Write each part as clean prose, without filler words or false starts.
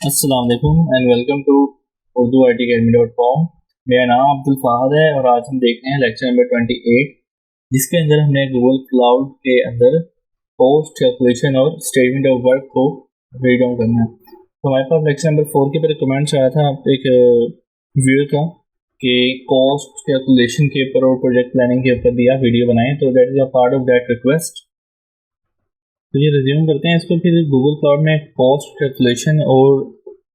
अस्सलाम वालेकुम and welcome to URDUIT मेरा नाम अब्दुल फ़ाहद है और आज हम देख रहे हैं लेक्चर नंबर 28 जिसके अंदर हमने गूगल क्लाउड के अंदर पोस्ट कैलकुलेशन और स्टेटमेंट ऑफ वर्क को रीड डाउन करना है। तो हमारे पास लेक्चर नंबर 4 के ऊपर कमेंट्स आया था एक व्यूअर का कि कॉस्ट कैलकुलेशन के ऊपर और प्रोजेक्ट प्लानिंग के ऊपर भी आप वीडियो बनाएं, तो that is a part of that request. तो ये रिज्यूम करते हैं इसको। फिर गूगल क्लाउड में कॉस्ट कैलकुलेशन और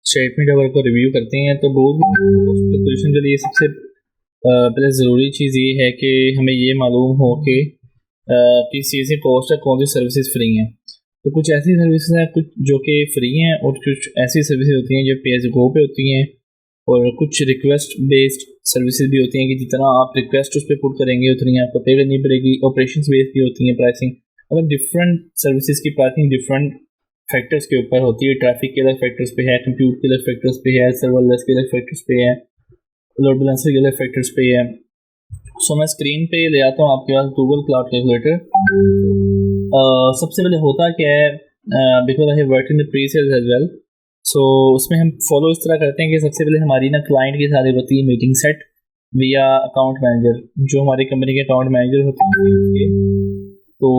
स्टेटमेंट अगर को रिव्यू करते हैं तो गूगल कॉस्ट कैलकुलेशन के लिए सबसे पहले ज़रूरी चीज़ ये है कि हमें ये मालूम हो कि किस चीज़ की कॉस्ट है, कौन सी सर्विसेज फ्री हैं। तो कुछ ऐसी सर्विसेज हैं कुछ जो कि फ्री हैं और कुछ ऐसी सर्विसेज होती हैं जो पे एज गो पे होती हैं, और कुछ रिक्वेस्ट बेस्ड सर्विसेज भी होती हैं कि जितना आप रिक्वेस्ट उस पर पुट करेंगे उतनी आपको पे करनी पड़ेगी। ऑपरेशंस बेस्ड भी होती हैं प्राइसिंग, मतलब डिफरेंट सर्विसेज की प्राइसिंग डिफरेंट फैक्टर्स के ऊपर होती है। ट्रैफिक के अलग फैक्टर्स पे है, कंप्यूट के अलग फैक्टर्स पे है, सर्वरलेस के अलग फैक्टर्स पे है, लोड बैलेंसर के अलग फैक्टर्स पे है। सो मैं स्क्रीन पे ले आता हूँ आपके पास गूगल क्लाउड कैलकुलेटर। सबसे पहले होता क्या है, because I have worked in the pre sales as well, so उसमें हम फॉलो इस तरह करते हैं कि सबसे पहले हमारी ना क्लाइंट के साथ होती है मीटिंग सेट विया अकाउंट मैनेजर। जो हमारी कंपनी के अकाउंट मैनेजर होते हैं तो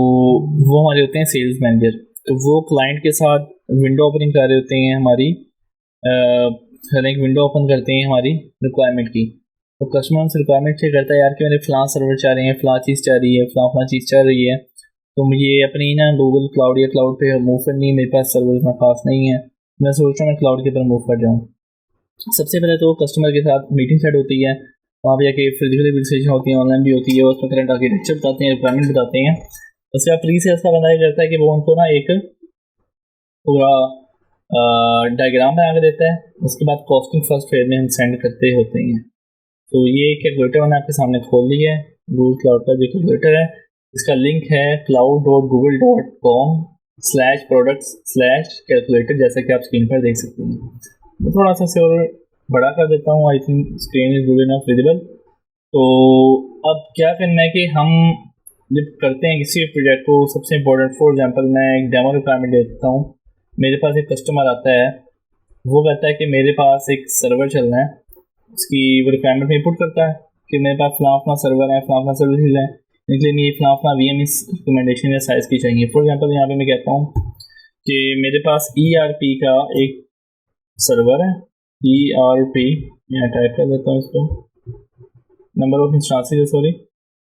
वो हमारे होते हैं सेल्स मैनेजर। तो वो क्लाइंट के साथ विंडो ओपनिंग कर रहे होते हैं हमारी, हर एक विंडो ओपन करते हैं हमारी रिक्वायरमेंट की। तो कस्टमर उनसे रिक्वायरमेंट चेक करता है यार कि मेरे फ़लाँ सर्वर चाह रहे हैं, फ़लाँ चीज़ चाह रही है, फ़लाँ चीज़ चाह रही है, तो मुझे अपनी ना गूगल क्लाउड या क्लाउड पे मूव करनी है, मेरे पास सर्वर इतना खास नहीं है, मैं सोच रहा हूँ मैं क्लाउड के ऊपर मूव कर जाऊँ। सबसे पहले तो कस्टमर के साथ मीटिंग सेट होती है, वहाँ पर जाके फिजिकली विजिटेशन होती है, ऑनलाइन भी होती है, उसमें करंट आर्किटेक्चर बताते हैं, रिक्वायरमेंट बताते हैं। उसके बाद प्री सेल्स का बंदा ये करता है कि वो उनको ना एक पूरा डायग्राम बना के देता है। उसके बाद कॉस्टिंग फर्स्ट फेज में हम सेंड करते होते हैं। तो ये कैलकुलेटर मैंने आपके सामने खोल लिया है, गूगल क्लाउड का जो कैलकुलेटर है। इसका लिंक है cloud.google.com/products/calculator, जैसा कि आप स्क्रीन पर देख सकते हैं। मैं थोड़ा सा इसे और बड़ा कर देता हूँ, I think screen is good enough visible. तो अब क्या करना है कि हम जब करते हैं किसी प्रोजेक्ट को, सबसे इम्पोर्टेंट फॉर एग्जांपल मैं एक डेमो रिक्वायरमेंट देता हूँ। मेरे पास एक कस्टमर आता है, वो कहता है कि मेरे पास एक सर्वर चलना है, उसकी वो रिक्वायरमेंट में पुट करता है कि मेरे पास फलां सर्वर है, फलां सर्विसेज हैं, इनके लिए ये VM इस रिकमेंडेशन या साइज़ की चाहिए। फॉर एग्जांपल यहाँ पे मैं कहता हूँ कि मेरे पास ERP का एक सर्वर है, ERP यहाँ टाइप कर देता हूँ इसको, नंबर ऑफ इंस्टांसेस है, सॉरी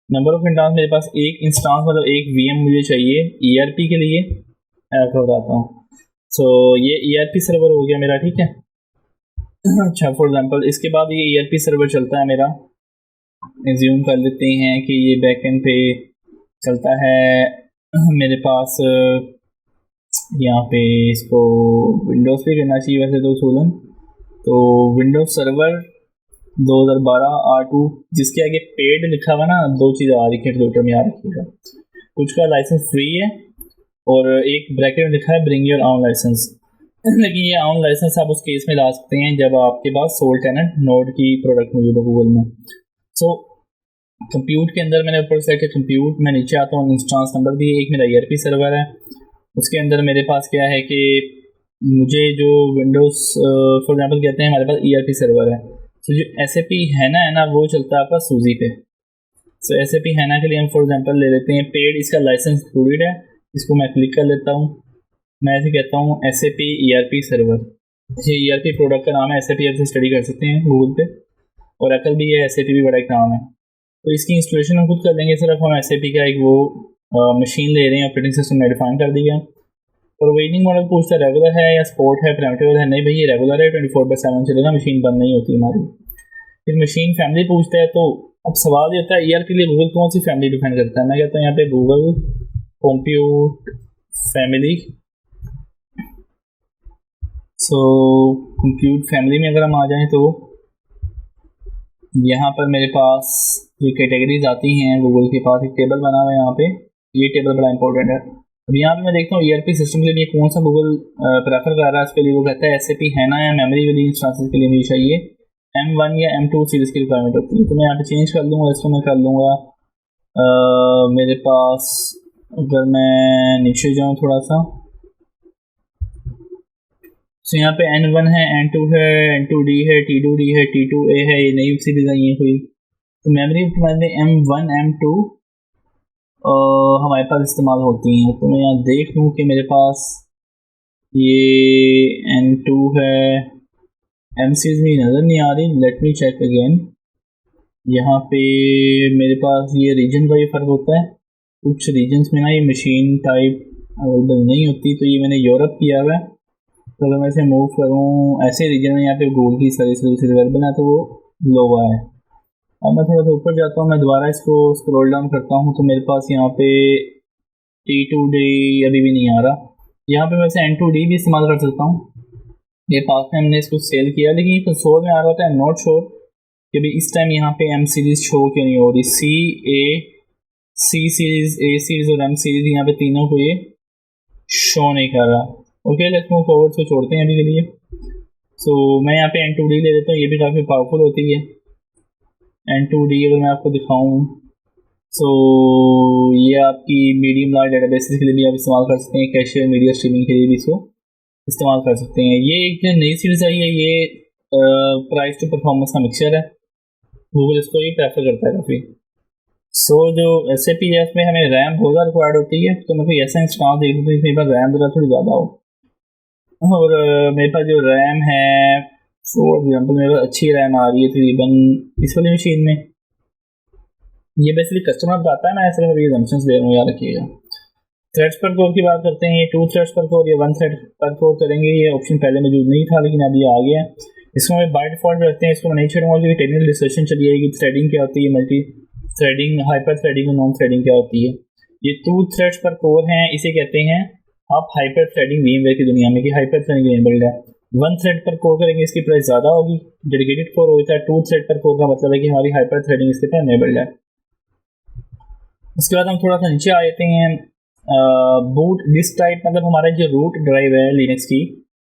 नंबर ऑफ इंस्टांस, मेरे पास एक इंस्टांस मतलब एक VM मुझे चाहिए ERP के लिए। मैं आपको बताता हूँ। सो ये ERP सर्वर हो गया मेरा, ठीक है। अच्छा, फॉर एग्जांपल इसके बाद ये ERP सर्वर चलता है मेरा, एज्यूम कर लेते हैं कि ये बैकएंड पे चलता है मेरे पास। यहाँ पे इसको विंडोज़ पे करना चाहिए वैसे तो सोलन, तो विंडोज सर्वर 2012 R2, जिसके आगे पेड लिखा हुआ ना, दो चीज़ आ रही है कैलकुलेटर में, याद रखिएगा। कुछ का लाइसेंस फ्री है और एक ब्रैकेट में लिखा है ब्रिंग योर ऑन लाइसेंस। लेकिन ये ऑन लाइसेंस आप उस केस में ला सकते हैं जब आपके पास सोल टेनेंट नोड की प्रोडक्ट मौजूद हो गूगल में। सो कंप्यूट के अंदर मैंने ऊपर से कंप्यूट, मैं नीचे आता हूँ, इंस्टांस नंबर दिए, एक मेरा ERP सर्वर है। उसके अंदर मेरे पास क्या है कि मुझे जो विंडोज़ फॉर एग्जांपल कहते हैं हमारे पास ERP सर्वर है, तो जो SAP है ना वो चलता है आपका सूजी पे। सो SAP हैना के लिए हम फॉर एग्जांपल ले लेते हैं पेड, इसका लाइसेंस इंक्लूडेड है, इसको मैं क्लिक कर लेता हूँ। मैं ऐसे कहता हूँ SAP ERP सर्वर, ये ERP प्रोडक्ट का नाम है, SAP आप स्टडी कर सकते हैं गूगल पे, और अकल भी है, SAP भी बड़ा एक नाम है। तो इसकी इंस्टॉलेशन हम खुद कर लेंगे, सिर्फ हम SAP का एक वो मशीन ले रहे हैं, ऑपरेटिंग सिस्टम में डिफाइन कर दिया। और वेटिंग मॉडल पूछता है रेगुलर है या स्पोर्ट है, प्रिमिटिव है, नहीं भाई ये रेगुलर है, 24/7 चलेगा, मशीन बंद नहीं होती हमारी। फिर मशीन फैमिली पूछता है, तो अब सवाल ये होता है ERP के लिए गूगल कौन सी फैमिली डिफाइन करता है। मैं कहता हूँ यहाँ पे गूगल कंप्यूट फैमिली। सो कंप्यूट फैमिली में अगर हम आ जाएं तो यहाँ पर मेरे पास जो कैटेगरीज आती हैं, गूगल के पास एक टेबल बना हुआ है यहाँ पे, ये टेबल बड़ा इंपॉर्टेंट है। अब यहाँ पे मैं देखता हूँ ERP सिस्टम के लिए कौन सा गूगल प्रेफर कर रहा है, उसके लिए वो कहता है SAP हैना या मेमोरी वाली इंस्टांसेस के लिए मुझे चाहिए M1 या M2 सीरीज की रिक्वायरमेंट होती है। तो मैं यहाँ पे चेंज कर लूँगा, इसको मैं कर लूँगा मेरे पास, अगर मैं नीचे जाऊँ थोड़ा सा, सो यहाँ पे N1 है, N2 है, N2D है, T2D है, T2A है, ये नई सीरीज आई है कोई। तो मेमोरी में M1 M2 हमारे पास इस्तेमाल होती हैं। तो मैं यहाँ देख लूँ कि मेरे पास ये N2 है, M सीरीज में नज़र नहीं आ रही, लेट मी चेक अगेन। यहाँ पे मेरे पास ये रीजन का ये फ़र्क होता है, कुछ रीजन्स में ना ये मशीन टाइप अवेलेबल नहीं होती, तो ये मैंने यूरोप किया हुआ है। तो अगर मैं इसे मूव करूँ ऐसे रीजन में, यहाँ पे गूगल की सारी सर्विसेज अवेलेबल है, तो वो लो हुआ है। अब मैं थोड़ा सा ऊपर जाता हूँ, मैं दोबारा इसको स्क्रॉल डाउन करता हूँ, तो मेरे पास यहाँ पे T2D अभी भी नहीं आ रहा। यहाँ पे वैसे N2D भी इस्तेमाल कर सकता हूँ। ये पास में हमने इसको सेल किया, लेकिन ये कंसोल में आ रहा था, आई एम नॉट श्योर कि भाई इस टाइम यहाँ पे M सीरीज शो क्यों नहीं हो रही। C सीरीज, A सीरीज और M सीरीज, यहाँ पे तीनों को ये शो नहीं कर रहा। ओके, लेट्स मूव फॉरवर्ड, से छोड़ते हैं अभी के लिए। सो मैं यहाँ पे N2D ले लेता हूँ, ये भी काफ़ी पावरफुल होती है। N2D अगर मैं आपको दिखाऊँ, सो ये आपकी मीडियम लार्ज डेटाबेसेस के लिए भी आप इस्तेमाल कर सकते हैं, कैशियर मीडिया स्ट्रीमिंग के लिए भी इसको इस्तेमाल कर सकते हैं। ये एक नई सीरीज आई है, ये प्राइस टू परफॉर्मेंस का मिक्सचर है, गूगल इसको ही प्रेफर करता है काफ़ी। सो जो SAP है उसमें हमें रैम बहुत ज़्यादा रिक्वायर्ड होती है, तो मैं कोई ऐसा इंस्टॉल देख लूँ तो इसमें बार रैम ज़रा थोड़ी ज़्यादा हो। और मेरे पास जो रैम है, फॉर एग्जाम्पल मेरे पास अच्छी रैम आ रही है तकरीबन इस वाली मशीन में। ये बेसिकली कस्टमर बताता है, मैं सिर्फ अभी assumptions दे रहा हूँ, याद रखिएगा। थ्रेड्स पर कोर की बात करते हैं, ये 2 थ्रेड्स पर कोर या 1 थ्रेड पर कोर करेंगे। ये ऑप्शन पहले मौजूद नहीं था, लेकिन अभी आ गया है। इसको मैं बाय डिफॉल्ट रखते हैं, इसको मैं नहीं छेड़ूंगा क्योंकि टेक्निकल डिस्कशन चली जाएगी। थ्रेडिंग क्या होती है, मल्टी थ्रेडिंग, हाइपर थ्रेडिंग और नॉन थ्रेडिंग क्या होती है। ये 2 थ्रेड्स पर कोर हैं, इसे कहते हैं आप हाइपर थ्रेडिंग VMware की दुनिया में, कि हाइपर थ्रेडिंग इनेबल्ड है। 1 थ्रेड पर कोर करेंगे इसकी प्राइस ज़्यादा होगी, डेडिकेटेड कोर होता है। 2 थ्रेड पर कोर का मतलब है कि हमारी हाइपर थ्रेडिंग इसके पर इनेबल्ड है। उसके बाद हम थोड़ा सा नीचे आ जाते हैं। बूट डिस्क टाइप, मतलब हमारा जो रूट ड्राइव है लिनक्स की,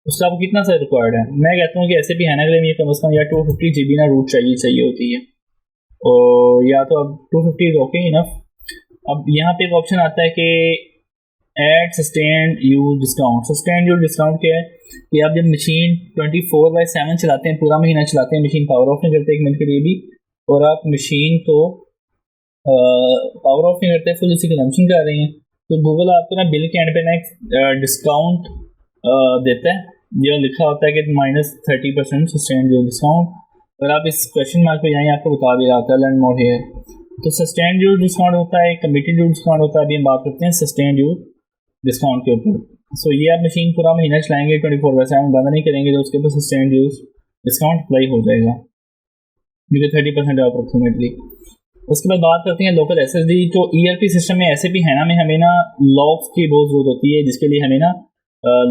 उसका आपको कितना सा रिक्वायर्ड है। मैं कहता हूँ कि SAP है ना, के लिए कम से कम या 250 GB ना रूट चाहिए होती है, और या तो अब 250 इज ओके इनफ। अब यहाँ पे एक ऑप्शन आता है कि add sustained use discount. Sustained use discount क्या है कि आप जब मशीन 24/7 चलाते हैं, पूरा महीना चलाते हैं, मशीन पावर ऑफ नहीं करते 1 मिनट के लिए भी, और आप मशीन को पावर ऑफ नहीं करते, फुल उसी कंजम्पशन कर रहे हैं, तो गूगल आपको ना बिल के एंड पे ना एक डिस्काउंट देता है, जो लिखा होता है कि -30% सस्टेन्ड यूज डिस्काउंट। अगर आप इस क्वेश्चन मार्क पे जाएँ, आपको बता भी रहा होता है लर्न मोर हियर। तो सस्टेन्ड यूज डिस्काउंट होता है, कमिटेड यूज डिस्काउंट होता है। अभी हम बात करते हैं सस्टेन्ड यूज डिस्काउंट के ऊपर। सो ये आप मशीन पूरा महीना चलाएंगे, 24/7 बंद नहीं करेंगे, तो उसके ऊपर सस्टेन्ड यूज डिस्काउंट अप्लाई हो जाएगा, जो कि 30% है अप्रोक्सीमेटली। उसके बाद बात करते हैं लोकल SSD। तो ERP सिस्टम में SAP है ना में हमें ना लॉग्स की बहुत ज़रूरत होती है, जिसके लिए हमें ना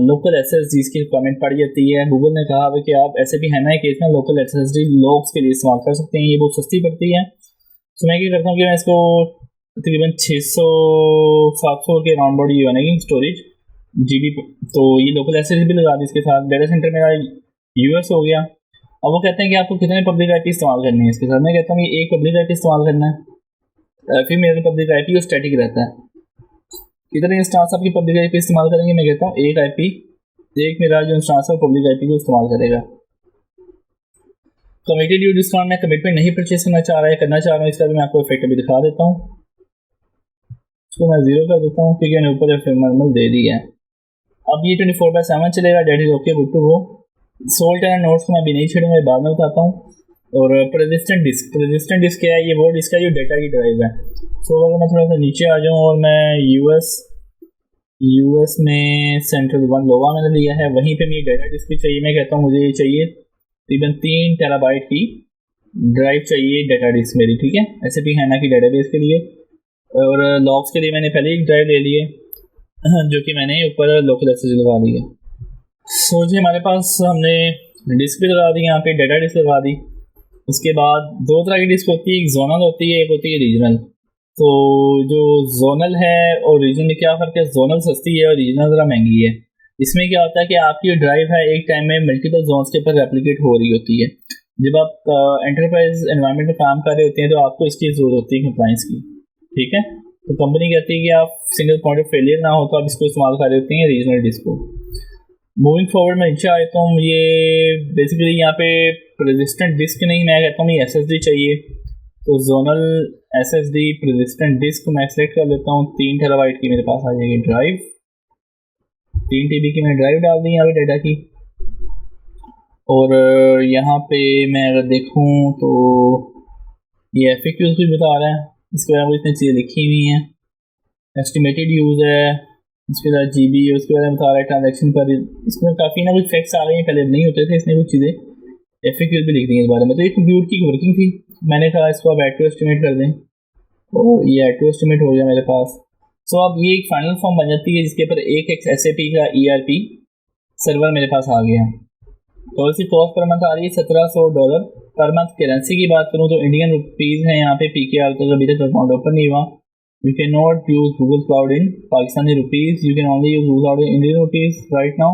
लोकल SSDs की रिक्वायरमेंट पड़ जाती है। गूगल ने कहा है कि आप SAP है ना केस में लोकल SSD लॉग्स के लिए इस्तेमाल कर सकते हैं, ये बहुत सस्ती पड़ती है। तो मैं क्या करता हूँ कि मैं इसको तकरीबन 600-700 के राउंड बॉडी बनेगी स्टोरेज GB, तो ये लोकल SSD भी लगा दी इसके साथ। डाटा सेंटर मेरा US हो गया। अब वो कहते हैं कि आपको कितने पब्लिक IP इस्तेमाल करनी है इसके साथ। मैं कहता हूँ ये एक पब्लिक IP इस्तेमाल करना है, फिर मेरा पब्लिक IP वो स्टैटिक रहता है। कितने इंस्टांस आपकी पब्लिक IP इस्तेमाल करेंगे, मैं कहता हूँ एक मेरा जो इंस्टांस है पब्लिक IP को इस्तेमाल करेगा। कमिटेड यूज डिस्काउंट में कमिटमेंट नहीं परचेस करना चाह रहा है, करना चाह रहा हूँ, इसका भी मैं आपको इफेक्ट अभी दिखा देता हूँ। इसको मैं 0 कर देता हूँ क्योंकि मैंने ऊपर नॉर्मल दे दिया है। अब ये 24/7 चलेगा, date is okay, good to go. सोल्ट एंड नोट्स को मैं अभी नहीं छेड़ूंगा, बाद में बताता हूँ। और परसिस्टेंट डिस्क क्या है, ये वो डिस्क है जो डेटा की ड्राइव है। सो अगर मैं थोड़ा सा नीचे आ जाऊँ और मैं यूएस में सेंट्रल 1 लोवा मैंने लिया है, वहीं पे मुझे डेटा डिस्क भी चाहिए। मैं कहता हूँ मुझे ये चाहिए तकरीबन 3 टेराबाइट की ड्राइव चाहिए डेटा डिस्क मेरी, ठीक है, SAP है ना की डेटाबेस के लिए। और लॉग्स के लिए मैंने पहले एक ड्राइव ले ली है जो कि मैंने ऊपर लोकल SSD लगा दी है। सो जी हमारे पास हमने डिस्क भी लगा दी, यहाँ पे डेटा डिस्क लगा दी। उसके बाद 2 तरह की डिस्क होती है, एक जोनल होती है, एक होती है रीजनल। तो जो जोनल है और रीजनल में क्या फ़र्क है, जोनल सस्ती है और रीजनल ज़रा महंगी है। इसमें क्या होता है कि आपकी जो ड्राइव है एक टाइम में मल्टीपल जोन्स के ऊपर रेप्लिकेट हो रही होती है। जब आप एंटरप्राइज एनवायरनमेंट में काम कर रहे होते हैं तो आपको इसकी ज़रूरत होती है कंप्लाइंस की, ठीक है। तो कंपनी कहती है कि आप सिंगल पॉइंट ऑफ फेलियर ना हो, तो आप इसको इस्तेमाल कर रहे होते हैं रीजनल डिस्क को। मूविंग फॉरवर्ड मैं नीचे आता हूँ, ये बेसिकली यहाँ पे रेजिस्टेंट डिस्क नहीं, मैं कहता हूँ ये SSD चाहिए। तो जोनल SSD रेजिस्टेंट डिस्क मैं सेलेक्ट कर लेता हूँ। 3 टेराबाइट की मेरे पास आ जाएगी ड्राइव, 3 TB की मैंने ड्राइव डाल दी यहाँ पे डाटा की। और यहाँ पे मैं अगर देखूँ तो ये FAQs भी बता रहा है, इसके बारे में इतनी चीज़ें लिखी हुई हैं। एस्टिमेटेड यूज़ है, इसके बाद GB, उसके बारे में बता रहा है ट्रांजेक्शन पर। इसमें काफ़ी ना कुछ फैक्ट्स आ गए हैं, पहले नहीं होते थे, इसमें कुछ चीज़ें FAQs भी लिख दी हैं इस बारे में। तो ये कंप्यूटर की वर्किंग थी, मैंने कहा इसको आप ऐड टू एस्टिमेट कर दें, और ये ऐड टू एस्टिमेट हो गया मेरे पास। सो अब ये एक फाइनल फॉर्म बन जाती है जिसके ऊपर एक SAP का ERP सर्वर मेरे पास आ गया। तो इसकी कॉस्ट पर मंथ आ रही है $1700 पर मंथ। करेंसी की बात करूँ तो इंडियन रुपीज़ है यहाँ पे। PKR का अभी तक अकाउंट ओपन नहीं हुआ। You can not use Google cloud in Pakistani rupees, you can only use Google cloud in Indian rupees right now.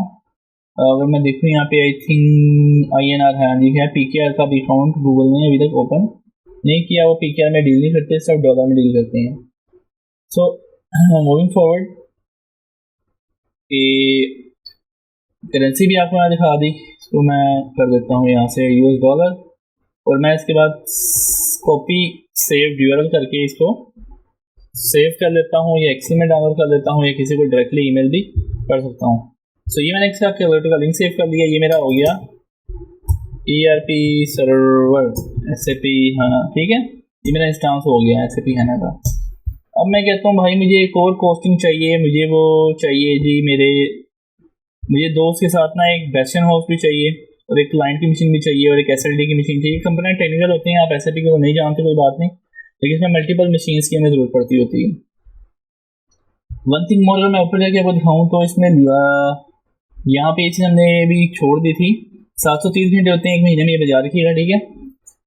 अगर मैं देखूँ यहाँ पे आई थिंक INR है, जी है। PKR का भी अकाउंट गूगल ने अभी तक ओपन नहीं किया, वो PKR में डील नहीं करते, सब डॉलर में डील करते हैं। सो मूविंग फॉरवर्ड करेंसी भी आपको यहाँ दिखा दी, इसको मैं कर देता हूँ यहाँ से $, और मैं इसके बाद कॉपी सेव URL करके इसको सेव कर लेता हूँ, या एक्सेल में डाउनलोड कर लेता हूँ, या किसी को डायरेक्टली ईमेल भी कर सकता हूँ। सो ये मैंने इसका कैलकुलेटर का लिंक सेव कर लिया। ये मेरा हो गया ERP सर्वर SAP HANA, ठीक है, ये मेरा इंस्टांस हो गया SAP HANA का। अब मैं कहता हूँ भाई मुझे एक और कोस्टिंग चाहिए, मुझे वो चाहिए जी मुझे दोस्त के साथ ना एक बेस्टन हाउस भी चाहिए, और एक क्लाइंट की मशीन भी चाहिए, और एक SLD की मशीन चाहिए। कंपोनेंट टेक्निकल होते हैं, आप SAP को नहीं जानते कोई बात नहीं, लेकिन इसमें मल्टीपल मशीन्स की हमें ज़रूरत पड़ती होती है। वन थिंग मोर, अगर मैं ऊपर जाके आपको दिखाऊँ तो इसमें यहाँ पे चीज़ हमने भी छोड़ दी थी। 730 घंटे होते हैं एक महीने में, ये बजा रखिएगा, ठीक है।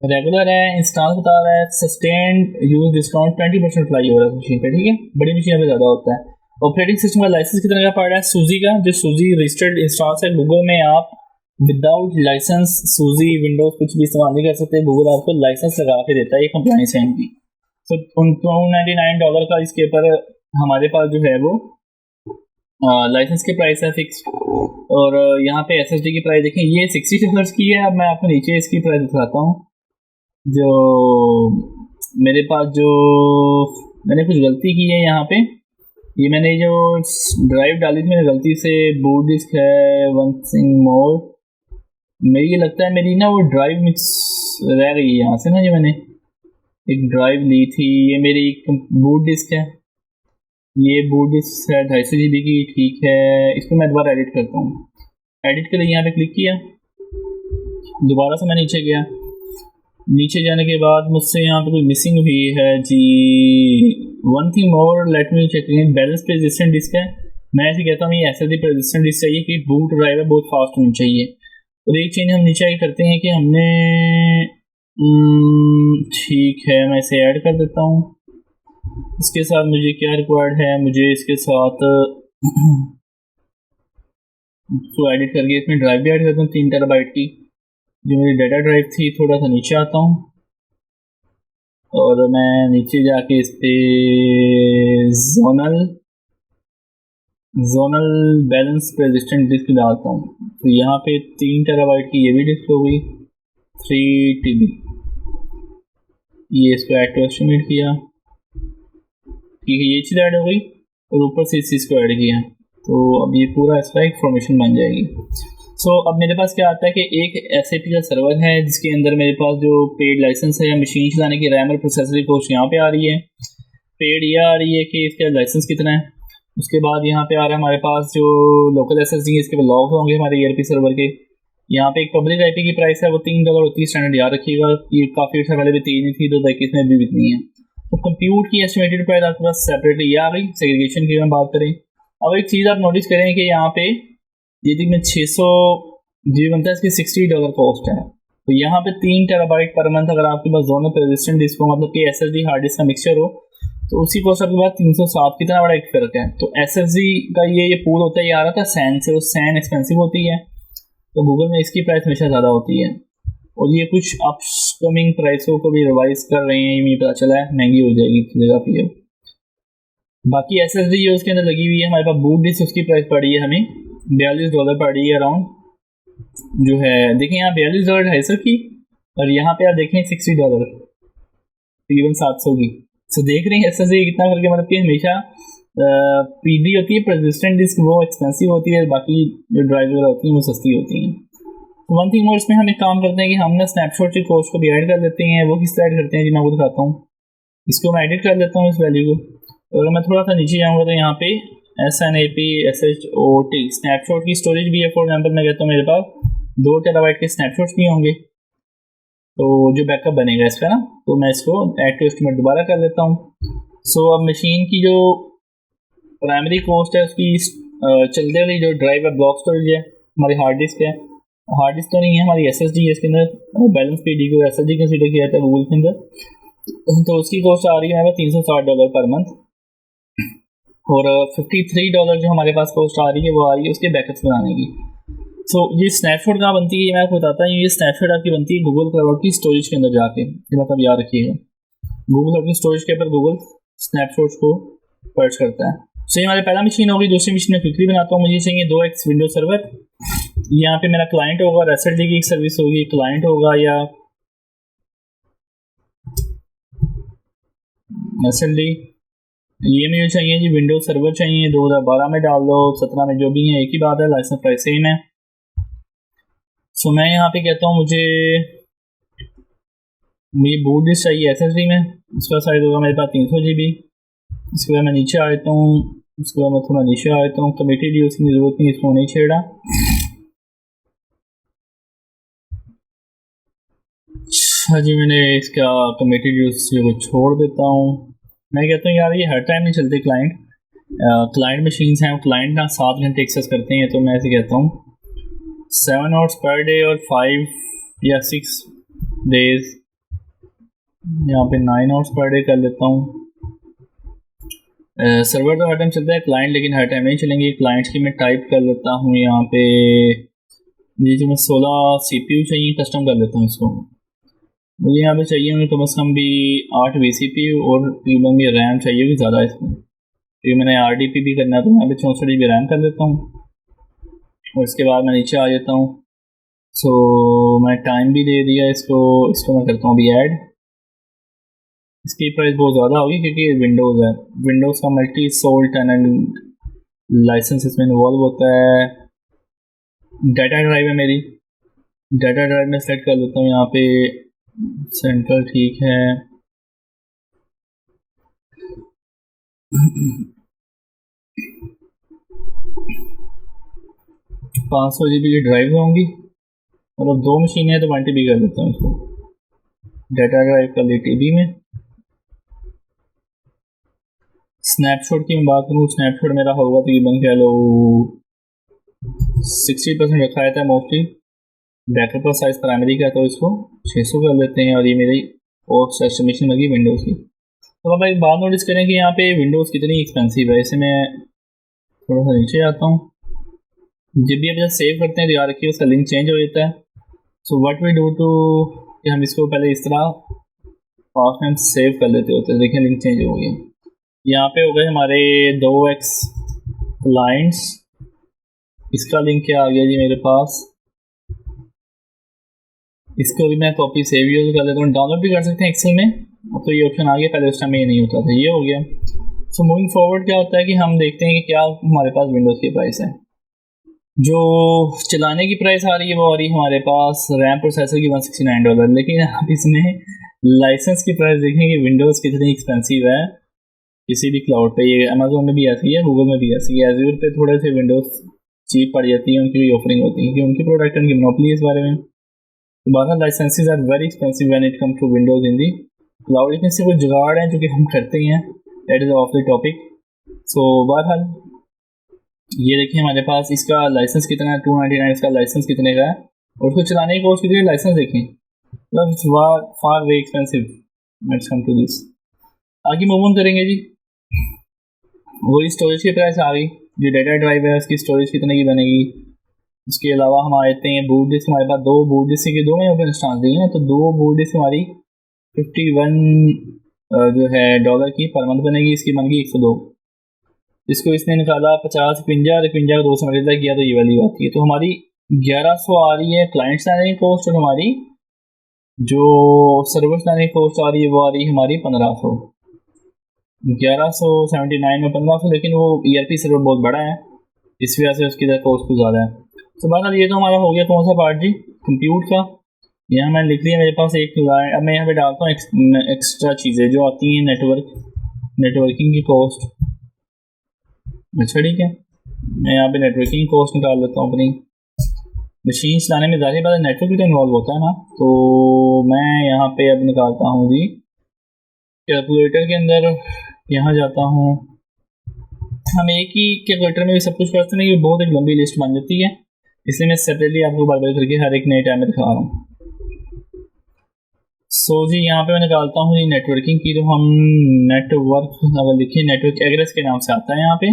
रेगुलर है, इंस्टॉल बता रहा है, सस्टेन्ड यूज डिस्काउंट 20% अप्लाई हो रहा है मशीन पे, ठीक है। बड़ी मशीन पे ज़्यादा होता है। ऑपरेटिंग सिस्टम का लाइसेंस कितने का पड़ रहा है? सूजी का, जो सूजी रजिस्टर्ड इंस्टॉल्स है गूगल में, आप विदाउट लाइसेंस सूजी विंडोज कुछ भी इस्तेमाल नहीं कर सकते। गूगल आपको लाइसेंस लगा के देता है, ये कंप्लाइंस है इनकी। तो $299 का इसके ऊपर हमारे पास जो है वो लाइसेंस की प्राइस है फिक्स। और यहाँ पे SSD की प्राइस देखें, ये $60 की है। अब मैं आपको नीचे इसकी प्राइस दिखाता हूँ। जो मेरे पास जो मैंने कुछ गलती की है यहाँ पे, ये मैंने जो ड्राइव डाली थी मैंने गलती से, बूट डिस्क है, वन थिंग मोर, मेरी ये लगता है मेरी ना वो ड्राइव मिक्स रह गई है यहाँ से ना। ये मैंने एक ड्राइव ली थी, ये मेरी बूट डिस्क है, ये बूट डिस्क है 250 GB की, ठीक है। इसको मैं दोबारा एडिट करता हूँ। एडिट के लिए यहाँ पे क्लिक किया, दोबारा से मैं नीचे गया। नीचे जाने के बाद मुझसे यहाँ पे कोई मिसिंग हुई है जी। One thing more, let me check in, balance पे रेजिस्टेंट डिस्क है। मैं ऐसे कहता हूँ ये SSD पे रेजिस्टेंट डिस्क चाहिए कि बूट ड्राइव है बहुत फास्ट होनी चाहिए। और एक चीज़ हम नीचे आगे करते हैं कि हमने ठीक है, मैं इसे ऐड कर देता हूँ। इसके साथ मुझे क्या रिक्वायर्ड है, मुझे इसके साथ तो एडिट करके इसमें ड्राइव भी ऐड करता हूँ 3 टेराबाइट की, जो मेरी डाटा ड्राइव थी। थोड़ा सा नीचे आता हूँ और मैं नीचे जाके इस पे जोनल बैलेंस रेजिस्टेंट डिस्क डालता हूँ। तो यहाँ पे 3 टेराबाइट की ये भी डिस्क हो गई, 3 TB। ये इसको ऐड टू एस्टिमेट किया, ठीक है, ये चीज़ ऐड हो गई, और ऊपर से इस चीज़ को ऐड किया। तो अब ये पूरा इसका एक फॉर्मेशन बन जाएगी। अब मेरे पास क्या आता है कि एक SAP का सर्वर है जिसके अंदर मेरे पास जो पेड लाइसेंस है मशीन चलाने की, रैम और प्रोसेसर की कॉस्ट यहाँ पे आ रही है। पेड ये आ रही है कि इसका लाइसेंस कितना है। उसके बाद यहाँ पे आ रहा है हमारे पास जो लोकल SSD है, इसके लॉग होंगे हमारे ERP सर्वर के। यहाँ पे एक पब्लिक IP की प्राइस है, वो $3 होती है, स्टैंडर्ड याद रखिएगा। ये काफ़ी अच्छा पहले भी 3 ही थी, 2021 में भी इतनी है। तो कंप्यूट की एस्टिमेटेड प्राइस आपके पास सेपरेटली ये आ गई। सेग्रीगेशन की हम बात करें, अब एक चीज़ आप नोटिस करें कि यहाँ पे यदि मैं 600 GB बनता है, इसकी $60 कॉस्ट है। तो यहाँ पे 3 टेराबाइट पर मंथ अगर आपके पास दोनों रेजिस्टेंट डिस्क हो, मतलब कि SSD हार्ड डिस्क का मिक्सचर हो, तो उसी कॉस्ट आपके पास 307। कितना बड़ा एक फ़र्क है। तो SSD का ये पूल होता है, ये आ रहा था सैन से, वो सैन एक्सपेंसिव होती है, तो गूगल में इसकी प्राइस हमेशा ज़्यादा होती है। और ये कुछ अपकमिंग प्राइसों को भी रिवाइज कर रहे हैं, ये पता चला है महंगी हो जाएगी जगह पे। बाकी SSD ये उसके अंदर लगी हुई है, हमारे पास बूट डिस्क उसकी प्राइस पड़ी है हमें $42 पर डे अराउंड जो है। देखें यहाँ $42 है सर की, और यहाँ पे आप देखें $60 तकरीबन 700 की। सो देख रहे हैं ऐसा से कितना फर्क है, मतलब कि हमेशा पीडी होती है परसिस्टेंट डिस्क, वो एक्सपेंसिव होती है, बाकी जो ड्राइव वगैरह होती हैं वो सस्ती होती हैं। तो वन थिंग मोर, इसमें हम एक काम करते हैं कि हम ना स्नैपशॉट की कॉस्ट को भी ऐड कर लेते हैं। वो किस तरह ऐड करते हैं जी मैं आपको दिखाता हूँ। इसको मैं एडिट कर लेता हूँ इस वैल्यू को, और मैं थोड़ा सा नीचे जाऊँगा तो यहाँ पे SNAP स्नैपशॉट की स्टोरेज भी है। फॉर एग्जाम्पल मैं कहता हूँ मेरे पास 2 टेराबाइट के स्नैपशॉट्स भी होंगे, तो जो बैकअप बनेगा इसका ना, तो मैं इसको ऐड टू एस्टिमेट दोबारा कर लेता हूँ। सो अब मशीन की जो प्राइमरी कॉस्ट है उसकी चलते वाली जो ड्राइव है, ब्लॉक स्टोरेज है, हमारी हार्ड डिस्क है, हार्ड डिस्क तो नहीं है हमारी, SSD है इसके अंदर, बैलेंस पीडी को SSD कंसीडर किया जाता है गूगल के अंदर, तो उसकी कॉस्ट आ रही है हमारे $360 पर मंथ। और $53 जो हमारे पास कॉस्ट आ रही है वो आ रही है उसके बैकअप्स बनाने की। सो ये स्नैपशॉट कहाँ बनती है मैं आपको बताता हूँ। ये स्नैपशॉट आपकी बनती है गूगल क्लाउड की स्टोरेज के अंदर जाके, ये मतलब याद रखिएगा, गूगल क्लाउड की स्टोरेज के ऊपर गूगल स्नैपशॉट को पर्च करता है। सो ये हमारी पहला मशीन होगी। दूसरी मशीन में क्विकली बनाता हूँ। मुझे चाहिए 2x विंडोज सर्वर। यहाँ पे मेरा क्लाइंट होगा और SLD की एक सर्विस होगी, क्लाइंट होगा या SLD। ये मुझे चाहिए जी विंडोज सर्वर चाहिए, 2012 में डाल दो, 17 में, जो भी है एक ही बात है, लाइसेंस प्राइस सेम है। सो मैं यहाँ पे कहता हूँ मुझे बूट डिस्क चाहिए SSD में, उसका साइज होगा मेरे पास 300 GB। इसके बाद मैं नीचे आ जाता हूँ, उसके बाद मैं थोड़ा नीचे आ जाता हूँ, कमिटेड यूज की जरूरत नहीं, इसको नहीं छेड़ा। अच्छा जी, मैंने इसका कमिटेड यूज को छोड़ देता हूँ। मैं कहता हूँ यार ये हर टाइम नहीं चलते, क्लाइंट मशीन्स हैं, क्लाइंट ना 7 घंटे एक्सेस करते हैं, तो मैं ऐसे कहता हूँ 7 आवर्स पर डे और 5 या 6 डेज, यहाँ पे 9 आवर्स पर डे कर लेता हूँ। सर्वर तो हर टाइम चलता है, क्लाइंट लेकिन हर टाइम नहीं चलेंगे। क्लाइंट्स की मैं टाइप कर लेता हूँ यहाँ पे, ये जो मैं 16 CPU चाहिए कस्टम कर लेता हूँ इसको। मुझे यहाँ पे चाहिए होंगे कम से कम भी 8 VCPU और तकरीबन भी रैम चाहिए होगी ज़्यादा इसमें, क्योंकि मैंने RDP भी करना है, तो यहाँ पे 64 GB रैम कर देता हूँ। और इसके बाद मैं नीचे आ जाता हूँ। सो मैं टाइम भी दे दिया इसको मैं करता हूँ अभी ऐड। इसकी प्राइस बहुत ज़्यादा होगी क्योंकि विंडोज़ है, विंडोज़ का मल्टी सोल टेनेंट लाइसेंस इसमें इन्वॉल्व होता है। डाटा ड्राइव है मेरी, डाटा ड्राइव में सेलेक्ट कर लेता हूँ यहाँ पे सेंट्रल, ठीक है। 500 GB की ड्राइव होंगी, मतलब 2 मशीन है तो 1 TB कर लेता हूँ इसको। डाटा ड्राइव कर ली TB में। स्नैपशॉट की मैं बात करूँ, स्नैपशॉट मेरा होगा तकरीबन कह लो 60% रखा रहता है मोस्टली। बैकअप का साइज प्राइमरी का, तो इसको 600 कर लेते हैं। और ये मेरी और एस्टिमेशन लगी विंडोज़ की। तो अब एक बात नोटिस करें कि यहाँ पे विंडोज़ कितनी एक्सपेंसिव है। इसे मैं थोड़ा सा नीचे आता हूँ। जब भी आप जब सेव करते हैं तो याद रखिए उसका लिंक चेंज हो जाता है। So what we do to, कि हम इसको पहले इस तरह पास में हम सेव कर लेते होते हैं। देखिए लिंक चेंज हो गया, यहाँ पे हो गए हमारे 2x क्लाइंट्स। इसका लिंक क्या आ गया जी मेरे पास, इसको भी मैं कॉपी सेव यूज कर लेता हूँ। डाउनलोड भी कर सकते हैं एक्सेल में, अब तो ये ऑप्शन आ गया, पहले उस टाइम में ये नहीं होता था, ये हो गया। सो मूविंग फॉरवर्ड क्या होता है कि हम देखते हैं कि क्या हमारे पास विंडोज़ की प्राइस है। जो चलाने की प्राइस आ रही है वो आ रही है हमारे पास रैम प्रोसेसर की $169। लेकिन आप इसमें लाइसेंस की प्राइस देखें कि विंडोज़ कितनी एक्सपेंसिव है किसी भी क्लाउड पे। ये अमेजोन में भी ऐसी है, गूगल में भी ऐसी है। एज्योर पे थोड़े से विंडोज़ चीप पड़ जाती है, उनकी भी ऑफरिंग होती है कि उनकी प्रोडक्ट उनकी मोनोपोली इस बारे में। तो बाहर licenses are very expensive when it come to Windows in the cloud. इसमें से कुछ जुगाड़ है जो कि हम करते हैं, that is off the topic. So बहरहाल ये देखिए हमारे पास इसका लाइसेंस कितना है, 299 इसका लाइसेंस कितने का है, और उसको चलाने की कॉस्ट कितनी है, लाइसेंस देखें, मतलब far way expensive. Let's come to this, आगे मूव ऑन करेंगे जी। वही स्टोरेज की प्राइस आ गई, जो डाटा ड्राइव है उसकी स्टोरेज कितने की बनेगी। उसके अलावा हम आते हैं बूट डिस्क। हमारे पास 2 बूट डिस्क के 2 में ओपन इंस्टॉल दी है, तो 2 बूट डिस्क हमारी 51 जो है डॉलर की पर मंथ बनेगी। इसकी बन गई 102। इसको इसने निकाला 50 51 और 51 को 2 से मल्टीप्लाई किया तो ये वैल्यू आती है। तो हमारी 1100 आ रही है क्लाइंट्स लाने की कॉस्ट, और हमारी जो सर्विस लाने की कॉस्ट आ रही है वो आ रही है हमारी 1500। 1179 में 1500, लेकिन वो ERP सर्वर बहुत बड़ा है, इस वजह से उसकी कॉस्ट कुछ ज़्यादा है। तो बहरहाल ये तो हमारा हो गया कौन सा पार्ट जी, कंप्यूट का। यहाँ मैंने लिख लिया मेरे पास एक लाइन। अब मैं यहाँ पे डालता हूँ एक्स्ट्रा चीज़ें जो आती हैं, नेटवर्किंग की कॉस्ट। अच्छा ठीक है, मैं यहाँ पे नेटवर्किंग की कॉस्ट निकाल लेता हूँ अपनी। मशीन चलाने में ज़ाहिर बात है नेटवर्क भी तो इन्वॉल्व होता है ना, तो मैं यहाँ पे अब निकालता हूँ जी कैलकुलेटर के अंदर। यहाँ जाता हूँ, हम एक ही कैलकुलेटर में भी सब कुछ करते हैं, ये बहुत एक लंबी लिस्ट बन जाती है, इसलिए मैं सेपरेटली आपको बार बार करके हर एक नए टाइम में दिखा रहा हूँ। सो जी यहाँ पे मैं निकालता हूँ जी नेटवर्किंग की। तो हम नेटवर्क अगर लिखिए, नेटवर्क एग्रेस के नाम से आता है यहाँ पे।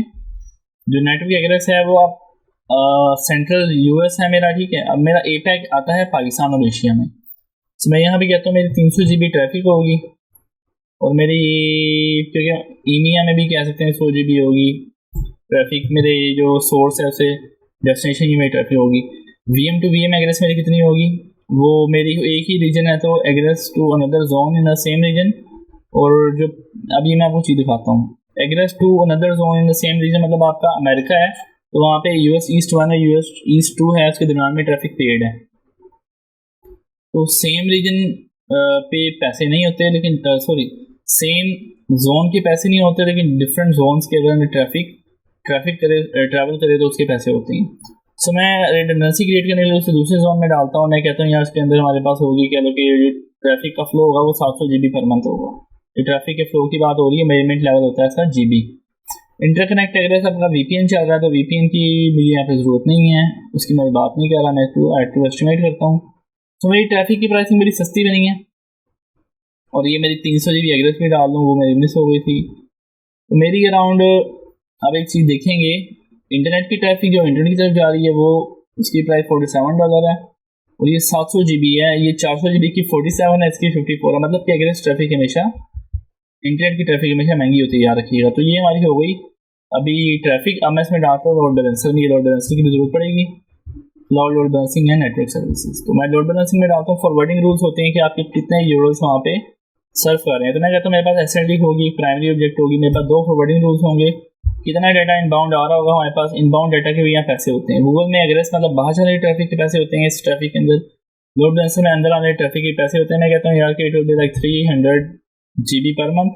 जो नेटवर्क एग्रेस है वो आप सेंट्रल US है मेरा, ठीक है। अब मेरा APAC आता है पाकिस्तान और एशिया में। तो मैं यहाँ पे कहता हूँ मेरी 300 GB ट्रैफिक होगी, और मेरी EMEA में भी कह सकते हैं 100 GB होगी ट्रैफिक। मेरे जो सोर्स है उसे डेस्टिनेशन की मेरी ट्रैफिक होगी। VM टू VM एग्रेस मेरी कितनी होगी, वो मेरी एक ही रीजन है तो egress to another zone in the same region. और जो अभी मैं आपको चीज़ दिखाता हूँ, egress to another zone in the same region मतलब आपका अमेरिका है तो वहाँ पे US ईस्ट 1 है, US ईस्ट 2 है, उसके दरमियान में ट्रैफिक पेड है। तो सेम रीजन पे पैसे नहीं होते, लेकिन सॉरी सेम जोन के पैसे नहीं होते, लेकिन डिफरेंट जोन्स के अगर ट्रैफिक करे ट्रैवल करे तो उसके पैसे होते हैं। सो मैं रिडंडेंसी क्रिएट करने के लिए उसे दूसरे जोन में डालता हूँ। मैं कहता हूँ यार इसके अंदर हमारे पास होगी क्या, कि जो ट्रैफिक का फ्लो होगा वो 700 GB पर मंथ होगा। ये ट्रैफिक के फ्लो की बात हो रही है, मेजरमेंट लेवल होता है इसका GB। इंटरकनेक्ट एग्रेस अपना VPN चल रहा है तो VPN की मुझे यहाँ पे ज़रूरत नहीं है, उसकी मैं बात नहीं कर रहा, मैं टू एस्टिमेट करता हूँ। तो मेरी ट्रैफिक की प्राइसिंग बड़ी सस्ती बनी है, और ये मेरी 300 GB एग्रेस में डाल दूँ वो मेरी मिस हो गई थी। तो मेरी अराउंड अब एक चीज़ देखेंगे, इंटरनेट की ट्रैफिक जो इंटरनेट की तरफ जा रही है वो उसकी प्राइस $47 है, और ये 700 GB है। ये 400 GB की 47 है, इसकी 54 है। मतलब कि एग्रेस ट्रैफिक हमेशा, इंटरनेट की ट्रैफिक हमेशा महंगी होती है, याद रखिएगा। तो ये हमारी हो गई अभी ट्रैफिक। अब मैं इसमें डालता हूँ लोड बैलेंसर में, लोड बैलेंसर की भी जरूरत पड़ेगी। लोड बैलेंसिंग है नेटवर्क सर्विसेज, तो मैं लोड बैलेंसिंग में डालता हूँ। फॉरवर्डिंग रूल्स होते हैं कि आपके कितने यूरोस वहाँ पे सर्व कर रहे हैं। तो मैं कहता हूँ मेरे पास एसएलडी होगी, प्राइमरी ऑब्जेक्ट होगी, मेरे पास 2 फॉरवर्डिंग रूल्स होंगे। कितना डाटा इनबाउंड आ रहा होगा हमारे पास, इनबाउंड डाटा के भी यहाँ पैसे होते हैं। गूगल में एग्रेस मतलब बाहर चले ट्रैफिक के पैसे होते हैं, इस ट्रैफिक के अंदर लोड बैलेंसर में अंदर आने ट्रैफिक के पैसे होते हैं। मैं कहता हूँ यार कि it will be like 300 GB per month,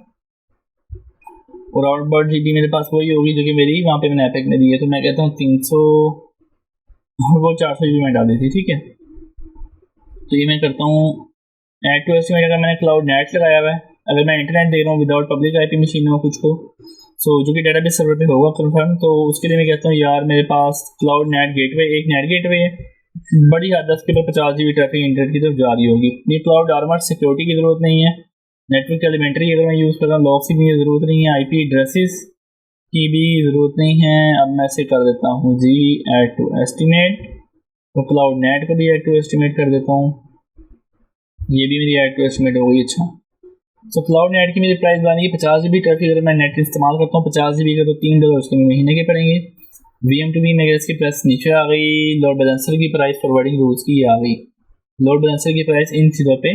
और आउटबाउंड GB मेरे पास वही होगी जो कि मेरी वहाँ पे मैंने एपिक में दी है। तो मैं कहता हूँ 300 और वो 400 GB में डाली थी, ठीक है। तो ये मैं करता हूँ ऐड टू एस्टिमेट। अगर मैंने क्लाउड नेट लगाया हुआ है, अगर मैं इंटरनेट दे रहा हूँ विदाउट पब्लिक IP मशीन हो कुछ को, सो जो कि डेटाबेस सर्वर पे होगा कंफर्म, तो उसके लिए मैं कहता हूँ यार मेरे पास क्लाउड नेट गेटवे, एक नेट गेटवे है बड़ी हद 10 के पर 50 GB ट्रैफिक इंटरनेट की तरफ जा रही होगी। ये क्लाउड आर्मर सिक्योरिटी की जरूरत नहीं है। नेटवर्क एलिमेंट्री अगर मैं यूज़ कर रहा हूँ, लॉग्स की भी जरूरत नहीं है, IP एड्रेसेस की भी ज़रूरत नहीं है। अब मैं इसे कर देता हूँ जी ऐड टू एस्टिमेट, तो क्लाउड नेट को भी ऐड टू एस्टिमेट कर देता हूँ। ये भी मेरी ऐड टू एस्टिमेट हो गई। अच्छा, तो क्लाउड नेट की मेरी प्राइस बनी है 50 GB ट्रैफिक। अगर मैं नेट इस्तेमाल करता हूँ 50 GB का तो $3 उसके महीने के पड़ेंगे। VM टू VM एग्रेस की प्राइस नीचे आ गई। लोड बैलेंसर की प्राइस फॉरवर्डिंग रूल्स की आ गई। लोड बैलेंसर की प्राइस इन चीज़ों पे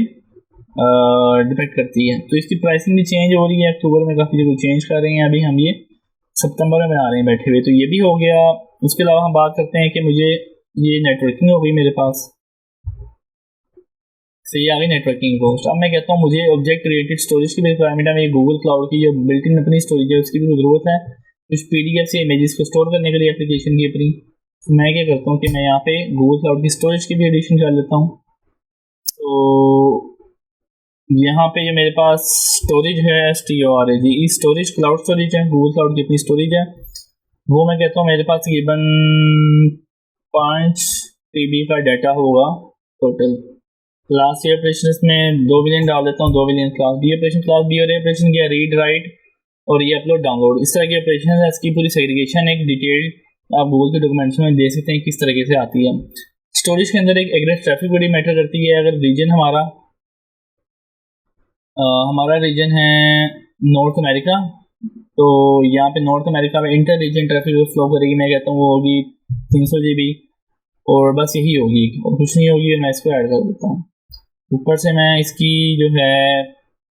डिपेंड करती है। तो इसकी प्राइसिंग भी चेंज हो रही है, अक्टूबर में काफ़ी जगह चेंज कर रहे हैं। अभी हम ये सितंबर में आ रहे हैं बैठे हुए, तो ये भी हो गया। उसके अलावा हम बात करते हैं कि मुझे ये नेटवर्किंग हो गई मेरे पास, तो ये आ गई नेटवर्किंग कॉस्ट। अब मैं कहता हूँ मुझे ऑब्जेक्ट रिलेटेड स्टोरेज की भी रिक्वायरमेंट है। गूगल क्लाउड की जो बिल्ट इन अपनी स्टोरेज है उसकी भी ज़रूरत है, कुछ PDF से इमेजेस को स्टोर करने के लिए एप्लीकेशन की अपनी। तो मैं क्या करता हूँ कि मैं यहाँ पे गूगल क्लाउड की स्टोरेज की भी एडिशन कर लेता हूँ। तो यहाँ पे जो मेरे पास स्टोरेज है STORAGE स्टोरेज, क्लाउड स्टोरेज है, गूगल क्लाउड की अपनी स्टोरेज है। वो मैं कहता हूँ मेरे पास तकरीबन 5 TB का डाटा होगा टोटल। क्लास ए ऑपरेशन में 2 बिलियन डाल देता हूँ, 2 billion class B operation. Class B और ए ऑपरेशन किया रीड राइट और ये अपलोड डाउनलोड, इस तरह की ऑपरेशन है। इसकी पूरी सेग्रीगेशन एक डिटेल आप गूगल के डॉक्यूमेंट्स में देख सकते हैं किस तरीके से आती है। स्टोरेज के अंदर एक एग्रेस ट्रैफिक बड़ी मैटर करती है। अगर रीजन हमारा रीजन है नॉर्थ अमेरिका, तो यहाँ पे नॉर्थ अमेरिका में इंटर रीजन ट्रैफिक जो फ्लो करेगी, मैं कहता हूँ वो होगी 300 GB, और बस यही होगी और कुछ नहीं होगी। मैं इसको ऐड कर देता हूँ। ऊपर से मैं इसकी जो है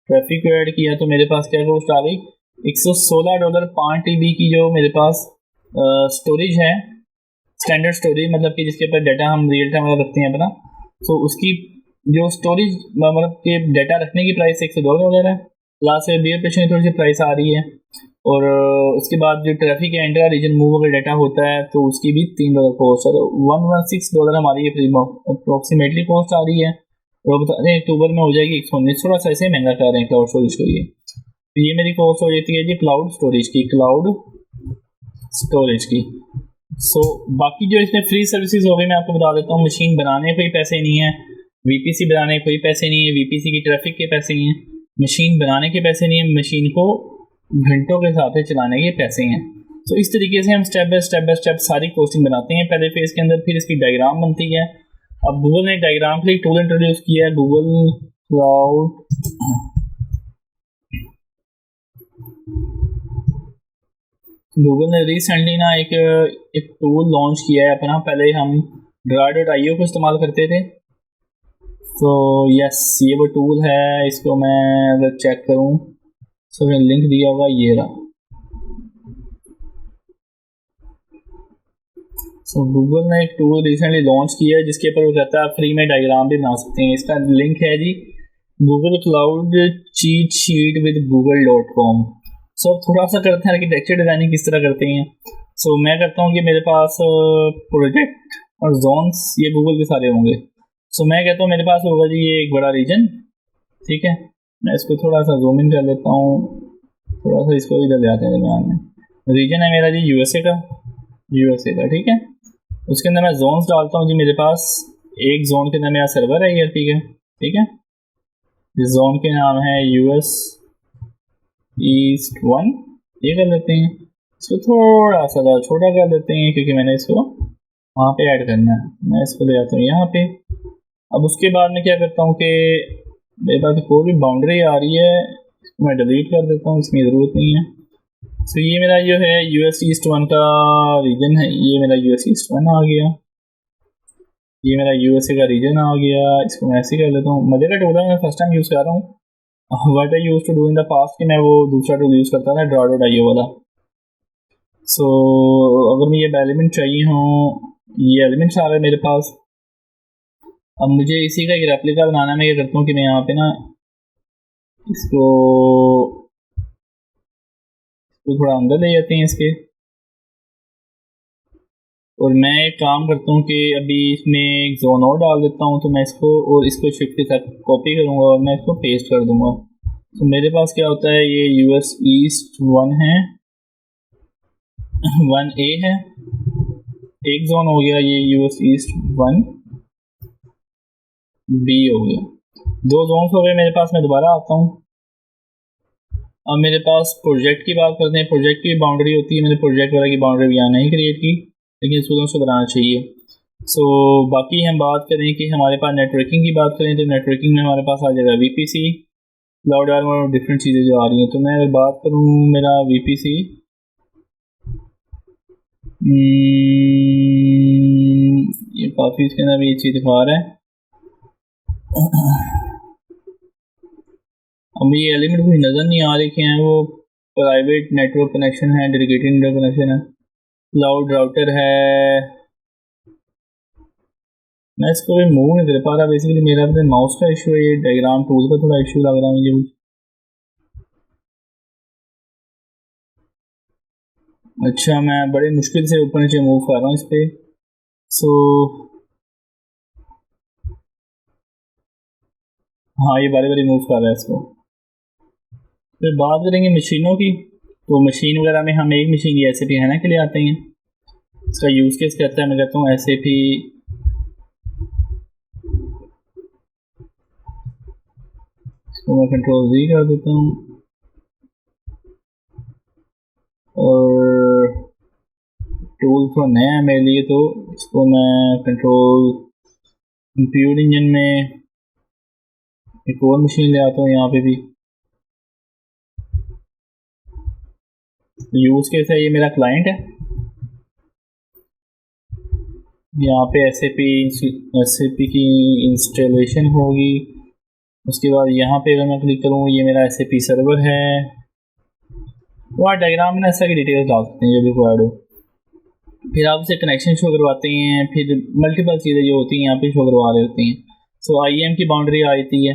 ट्रैफिक को ऐड किया तो मेरे पास क्या कॉस्ट आ गई, $116 5 TB की जो मेरे पास स्टोरेज है, स्टैंडर्ड स्टोरेज, मतलब कि जिसके ऊपर डाटा हम रियल टाइम रखते हैं अपना। तो उसकी जो स्टोरेज मतलब कि डाटा रखने की प्राइस $102 है। लास्ट से बियर पेशन की थोड़ी सी प्राइस आ रही है। और उसके बाद जो ट्रैफिक है इंटर रीजन मूव अगर डाटा होता है तो उसकी भी $3 कॉस्ट है। तो $116 हमारी ये अप्रोक्सीमेटली कॉस्ट आ रही है। और बता दें अक्टूबर में हो जाएगी 119। थोड़ा सा ऐसे महंगा कर रहे हैं क्लाउड स्टोरेज को ये। तो ये मेरी कॉस्ट हो जाती है जी क्लाउड स्टोरेज की। सो बाकी जो इसमें फ्री सर्विसेज हो गई मैं आपको बता देता हूँ। मशीन बनाने कोई पैसे नहीं है, वीपीसी बनाने कोई पैसे नहीं है, वीपीसी की ट्रैफिक के पैसे नहीं है, मशीन बनाने के पैसे नहीं है, मशीन को घंटों के हिसाब से चलाने के पैसे हैं। तो इस तरीके से हम स्टेप बाय स्टेप सारी कोस्टिंग बनाते हैं पहले फेज के अंदर, फिर इसकी डायग्राम बनती है। अब गूगल ने डायग्राम के लिए टूल इंट्रोड्यूस किया है, गूगल ने रिसेंटली ना एक टूल लॉन्च किया है अपना। पहले हम draw.io को इस्तेमाल करते थे। तो यस ये वो टूल है। इसको मैं अगर चेक करूं तो मैंने लिंक दिया होगा, ये रहा। सो गूगल ने एक टूल रिसेंटली लॉन्च किया है जिसके ऊपर वो कहता है आप फ्री में डायग्राम भी बना सकते हैं। इसका लिंक है जी Google cloud cheat sheet with google.com। So थोड़ा सा करते हैं आर्किटेक्चर डिजाइनिंग किस तरह करते हैं। सो मैं करता हूँ कि मेरे पास प्रोजेक्ट और जोन्स ये गूगल के सारे होंगे। सो मैं कहता हूँ मेरे पास होगा जी ये एक बड़ा रीजन, ठीक है। मैं इसको थोड़ा सा जूम इन कर लेता हूँ, थोड़ा सा इसको इधर ले आते हैं दरम्यान में। रीजन है मेरा जी यूएसए का, ठीक है। उसके अंदर मैं जोन्स डालता हूँ जी। मेरे पास एक जोन के अंदर मेरा सर्वर है ईआरपी का, ठीक है। इस जोन के नाम है यूएस ईस्ट 1, ये कर लेते हैं। इसको थोड़ा सा छोटा कर देते हैं क्योंकि मैंने इसको वहाँ पे ऐड करना है। मैं इसको ले जाता हूँ यहाँ पे। अब उसके बाद मैं क्या करता हूँ कि मेरे पास कोई भी बाउंड्री आ रही है इसको मैं डिलीट कर देता हूँ, इसमें ज़रूरत नहीं है। तो ये मेरा जो है यूएस ईस्ट 1 का रीजन है, ये मेरा यूएस ईस्ट 1 आ गया, ये मेरा यूएसए का रीजन आ गया। इसको मैं ऐसे कर लेता हूँ। मजे का टूल है, मैं फर्स्ट टाइम यूज़ कर रहा हूँ। What I used to do in the past कि मैं वो दूसरा टूल यूज़ करता था draw.io वाला। सो अगर मुझे एलिमेंट चाहिए हो, ये एलिमेंट्स आ रहे हैं मेरे पास। अब मुझे इसी का एक रेप्लिका बनाना है। मैं ये करता हूँ कि मैं यहाँ पे ना इसको थोड़ा अंदर ले जाते हैं इसके, और मैं एक काम करता हूँ कि अभी इसमें एक जोन और डाल देता हूँ। तो मैं इसको और इसको शिफ्ट के साथ कॉपी करूँगा और मैं इसको पेस्ट कर दूँगा। तो मेरे पास क्या होता है, ये यूएस ईस्ट 1 है, 1A है, एक जोन हो गया। ये यूएस ईस्ट 1B हो गया, दो जोन्स हो गए मेरे पास। मैं दोबारा आता हूँ। अब मेरे पास प्रोजेक्ट की बात करते हैं। प्रोजेक्ट की बाउंड्री होती है, मैंने प्रोजेक्ट वाला की बाउंड्री यहाँ नहीं क्रिएट की, लेकिन इसको बनाना चाहिए। सो बाकी हम बात करें कि हमारे पास नेटवर्किंग की बात करें तो नेटवर्किंग में हमारे पास आ जाएगा वीपीसी, क्लाउड आर्मर और डिफरेंट चीज़ें जो आ रही हैं। तो मैं अगर बात करूँ मेरा वीपीसी, ये काफ़ी इसके अंदर भी ये चीज़ दिखा रहा है। अब ये एलिमेंट कुछ नज़र नहीं आ रहे हैं। वो प्राइवेट नेटवर्क कनेक्शन है, डेडिकेटेड नेटवर्क कनेक्शन है, क्लाउड राउटर है। मैं इसको भी मूव नहीं कर पा रहा। बेसिकली मेरा अपने माउस का इशू है, ये डायग्राम टूल का थोड़ा इशू लग रहा है मुझे। अच्छा मैं बड़े मुश्किल से ऊपर नीचे मूव कर रहा हूँ इस पर। सो हाँ ये बारी बारी मूव कर रहा है इसको। फिर बात करेंगे मशीनों की। तो मशीन वगैरह में हम एक मशीन ये SAP HANA के लिए आते हैं। इसका यूज़ केस कहता है, मैं कहता हूँ SAP इसको मैं कंट्रोल Z कर देता हूँ और टूल थोड़ा नया है मेरे लिए, तो इसको मैं कंट्रोल कंप्यूट इंजन में एक और मशीन ले आता हूँ यहाँ पे भी। यूज़ केस है, ये मेरा क्लाइंट है, यहाँ पे SAP की इंस्टॉलेशन होगी। उसके बाद यहाँ पे अगर मैं क्लिक करूँ, ये मेरा SAP सर्वर है। वहाँ डायग्राम में ऐसा की डिटेल्स डाल सकते हैं जो भी रिक्वायर्ड हो। फिर आप उसे कनेक्शन शो करवाते हैं, फिर मल्टीपल चीज़ें जो होती हैं यहाँ पे शो करवा रहे होती हैं। सो IAM की बाउंड्री आती है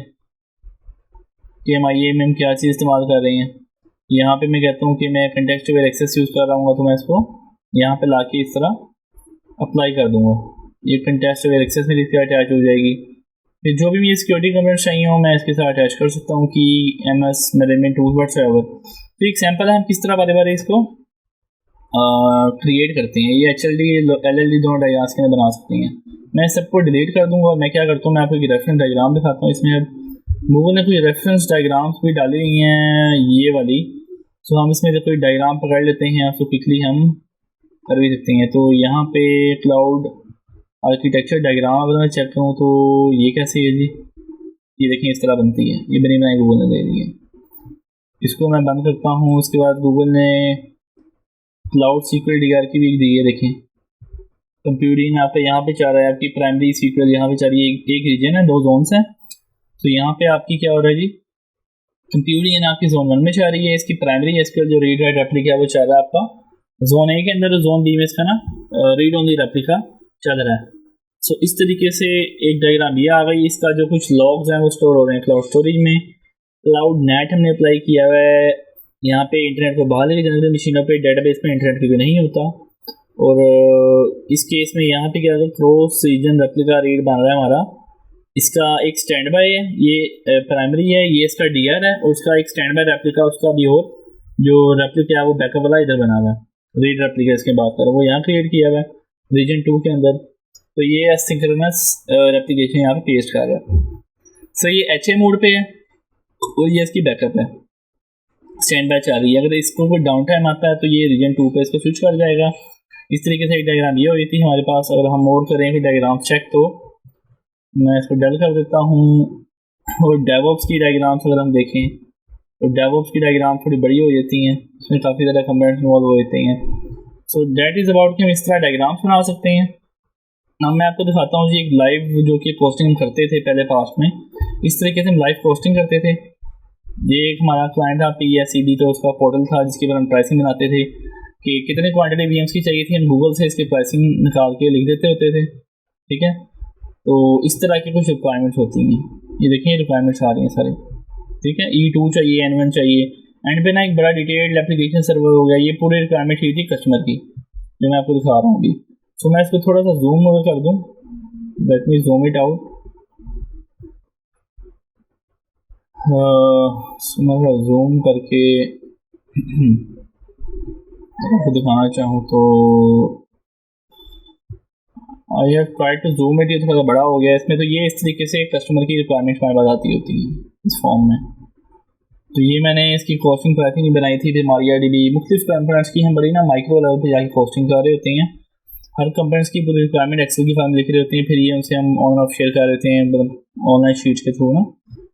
कि हम IAM में क्या चीज़ इस्तेमाल कर रहे हैं। यहाँ पे मैं कहता हूँ कि मैं कंटेक्स्ट अवेयर एक्सेस यूज़ कर रहा हूँ, तो मैं इसको यहाँ पे लाके इस तरह अप्लाई कर दूँगा। ये कंटेक्स्ट अवेयर एक्सेस मेरी इसके अटैच हो जाएगी। फिर जो भी मुझे सिक्योरिटी कमेंट चाहिए हो मैं इसके साथ अटैच कर सकता हूँ कि MS मैनेजमेंट टूल व्हाटसएवर। तो एक सैम्पल है हम किस तरह बारे बारे इसको क्रिएट करते हैं। ये HLD LLD दोनों डायग्राम्स के अंदर बना सकते हैं। मैं सबको डिलीट कर दूँगा और मैं क्या करता हूँ, मैं आपको एक रेफरेंस डायग्राम दिखाता हूँ। इसमें अब गूगल ने कुछ रेफरेंस डायग्राम्स भी डाली हुई हैं ये वाली। तो हम इसमें से कोई डायग्राम पकड़ लेते हैं तो क्विकली हम कर भी सकते हैं। तो यहाँ पे क्लाउड आर्किटेक्चर डायग्राम अगर मैं चेक करूँ तो ये कैसे है जी, ये देखें इस तरह बनती है। ये बनी बनाई गूगल ने दे दी है। इसको मैं बंद करता हूँ। उसके बाद गूगल ने क्लाउड सीक्वल DR की भी दी है, देखें कंप्यूटिंग आपका यहाँ पे चाह रहा है, आपकी प्राइमरी सीक्वल यहाँ पे चाह रही है। एक रीजन है, 2 जोन्स हैं। तो यहाँ पे आपकी क्या हो रहा है जी, कंप्यूटिंग आपकी जोन 1 में चाह रही है। इसकी प्राइमरी SQL जो रीड राइट रेप्लिका है वो चाह रहा है आपका जोन A के अंदर, जोन B में इसका ना रीड ओनली रेप्लिका चल रहा है। सो इस तरीके से एक डायग्राम ये आ गई। इसका जो कुछ लॉग्स हैं वो स्टोर हो रहे हैं क्लाउड स्टोरेज में। क्लाउड नेट हमने अप्लाई किया हुआ है। यहाँ पे इंटरनेट को बाहर लेके जाने के मशीनों पे डेटाबेस पे इंटरनेट क्योंकि नहीं होता। और इस केस में यहाँ पे क्या होगा, क्रॉस रीजन रेप्लिका रीड बन रहा है हमारा। इसका एक स्टैंड बाय है, ये प्राइमरी है, ये इसका DR है, और उसका एक स्टैंड बाय रेप्लिका उसका भी और जो रेप्लिका है वो बैकअप वाला इधर बना हुआ है। रीड रेप्लिका इसके बात करो वो यहाँ क्रिएट किया हुआ है रीजन 2 के अंदर। तो ये एसिंक्रोनस रेप्लिकेशन यहाँ पे पेस्ट कर रहा है। सो ये HA मोड पे है और ये इसकी बैकअप है, स्टैंड बाय चल रही है। अगर इसको कोई डाउन टाइम आता है तो ये रीजन 2 पे इसको स्विच कर जाएगा। इस तरीके से एक डायग्राम ये हुई थी हमारे पास। अगर हम और करें कोई डायग्राम चेक तो मैं इसको डल कर देता हूँ। और डेवऑप्स की डायग्राम्स अगर हम देखें तो डेवऑप्स की डायग्राम थोड़ी बड़ी हो जाती हैं, इसमें काफ़ी ज़्यादा कंपोनेंट्स इन्वॉल्व हो जाते हैं। सो दैट इज़ अबाउट कि हम इस तरह डायग्राम्स बना सकते हैं। अब मैं आपको दिखाता हूँ जी एक लाइव जो कि पोस्टिंग हम करते थे पहले पास्ट में। इस तरीके से हम लाइव पोस्टिंग करते थे। ये एक हमारा क्लाइंट था PSCB, तो उसका पोर्टल था जिसके ऊपर हम प्राइसिंग बनाते थे कि कितने क्वांटिटी VMs की चाहिए थी। हम गूगल से इसकी प्राइसिंग निकाल के लिख देते होते थे, ठीक है। तो इस तरह की कुछ रिक्वायरमेंट्स होती हैं। ये देखिए रिक्वायरमेंट्स आ रही हैं सारे, ठीक है। E2 चाहिए, N1 चाहिए। एंड पे ना एक बड़ा डिटेल्ड एप्लीकेशन सर्वर हो गया। ये पूरी रिक्वायरमेंट ही थी कस्टमर की जो मैं आपको दिखा रहा हूँ अभी। सो मैं इसको थोड़ा सा जूम कर दूँ, let me zoom it out. मैं थोड़ा जूम करके आपको दिखाना चाहूँ तो I have try to zoom it. ये थोड़ा सा बड़ा हो गया इसमें। तो ये इस तरीके से कस्टमर की रिक्वायरमेंट हमारे पास आती होती हैं इस फॉर्म में। तो ये मैंने इसकी कॉस्टिंग प्राइसिंग बनाई थी। फिर MariaDB मुख्तलिफ कंपोनेंट्स की हम बड़ी ना माइक्रो लेवल पे जाके कॉस्टिंग कर रहे होते हैं। हर कंपोनेंट्स की पूरी रिक्वायरमेंट एक्सेल की फाइल में लिख रहे होते हैं। फिर ये उनसे हम ऑन ऑफ शेयर कर देते हैं, मतलब ऑनलाइन शीट्स के थ्रू ना।